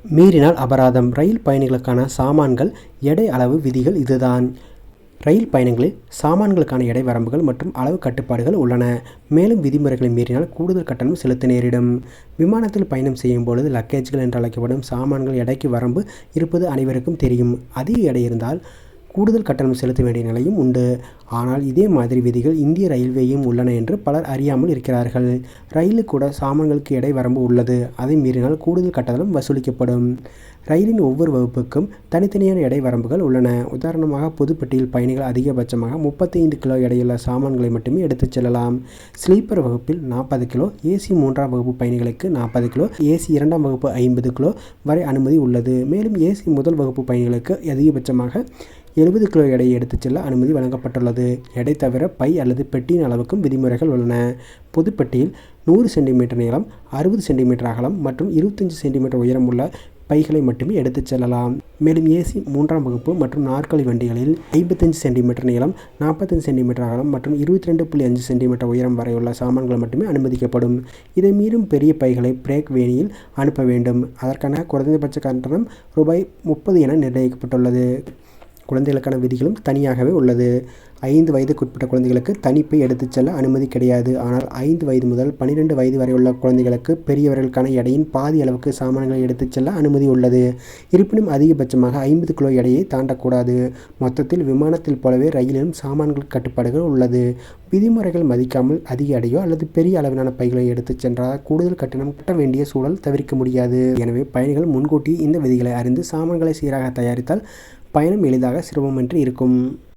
மீறினால் அபராதம். ரயில் பயணிகளுக்கான சாமான்கள் எடை அளவு விதிகள் இதுதான். ரயில் பயணங்களில் சாமான்களுக்கான எடை வரம்புகள் மற்றும் அளவு கட்டுப்பாடுகள் உள்ளன. மேலும் விதிமுறைகளை மீறினால் கூடுதல் கட்டணம் செலுத்த நேரிடும். விமானத்தில் பயணம் செய்யும் பொழுது லக்கேஜ்கள் என்று அழைக்கப்படும் சாமான்கள் எடைக்கு வரம்பு இருப்பது அனைவருக்கும் தெரியும். அதிக எடை இருந்தால் கூடுதல் கட்டணம் செலுத்த வேண்டிய நிலையும் உண்டு. ஆனால் இதே மாதிரி விதிகள் இந்திய ரயில்வேயும் உள்ளன என்று பலர் அறியாமல் இருக்கிறார்கள். ரயிலில் கூட சாமான்களுக்கு எடை வரம்பு உள்ளது. அதை மீறினால் கூடுதல் கட்டணம் வசூலிக்கப்படும். ரயிலின் ஒவ்வொரு வகுப்புக்கும் தனித்தனியான எடை வரம்புகள் உள்ளன. உதாரணமாக பொதுப்பெட்டியில் பயணிகள் அதிகபட்சமாக 35 கிலோ எடையுள்ள சாமான்களை மட்டுமே எடுத்துச் செல்லலாம். ஸ்லீப்பர் வகுப்பில் 40 கிலோ, ஏசி 3ஆம் வகுப்பு பயணிகளுக்கு 40 கிலோ, ஏசி 2ஆம் வகுப்பு 50 கிலோ வரை அனுமதி உள்ளது. மேலும் ஏசி முதல் வகுப்பு பயணிகளுக்கு அதிகபட்சமாக 70 கிலோ எடையை எடுத்துச் செல்ல அனுமதி வழங்கப்பட்டுள்ளது. எடை தவிர பை அல்லது பெட்டியின் அளவுக்கும் விதிமுறைகள் உள்ளன. பொதுப்பெட்டியில் 100 சென்டிமீட்டர் நீளம், 60 சென்டிமீட்டர் அகலம் மற்றும் 25 சென்டிமீட்டர் உயரம் உள்ள பைகளை மட்டுமே எடுத்துச் செல்லலாம். மேலும் ஏசி 3ஆம் வகுப்பு மற்றும் நாற்காலி வண்டிகளில் 55 சென்டிமீட்டர் நீளம், 45 சென்டிமீட்டர் அகலம் மற்றும் 22.5 சென்டிமீட்டர் உயரம் வரை உள்ள சாமான்கள் மட்டுமே அனுமதிக்கப்படும். இதை மீறும் பெரிய பைகளை பிரேக் வேனியில் அனுப்ப வேண்டும். அதற்கான குறைந்தபட்ச கட்டணம் ரூ.30 என நிர்ணயிக்கப்பட்டுள்ளது. குழந்தைகளுக்கான விதிகளும் தனியாகவே உள்ளது. 5 வயதுக்குட்பட்ட குழந்தைகளுக்கு தனிப்பை எடுத்துச் செல்ல அனுமதி கிடையாது. ஆனால் 5 வயது முதல் 12 வயது வரை உள்ள குழந்தைகளுக்கு பெரியவர்களுக்கான எடையின் பாதி அளவுக்கு சாமான்களை எடுத்துச் செல்ல அனுமதி உள்ளது. இருப்பினும் அதிகபட்சமாக 50 கிலோ எடையை தாண்டக்கூடாது. மொத்தத்தில் விமானத்தில் போலவே ரயிலிலும் சாமான்கள் கட்டுப்பாடுகள் உள்ளது. விதிமுறைகள் மதிக்காமல் அதிக எடையோ அல்லது பெரிய அளவிலான பைகளை எடுத்துச் சென்றால் கூடுதல் கட்டணம் கட்ட வேண்டிய சூழல் தவிர்க்க முடியாது. எனவே பயணிகள் முன்கூட்டி இந்த விதிகளை அறிந்து சாமான்களை சீராக தயாரித்தால் பயணம் எளிதாக சிரமமின்றி இருக்கும்.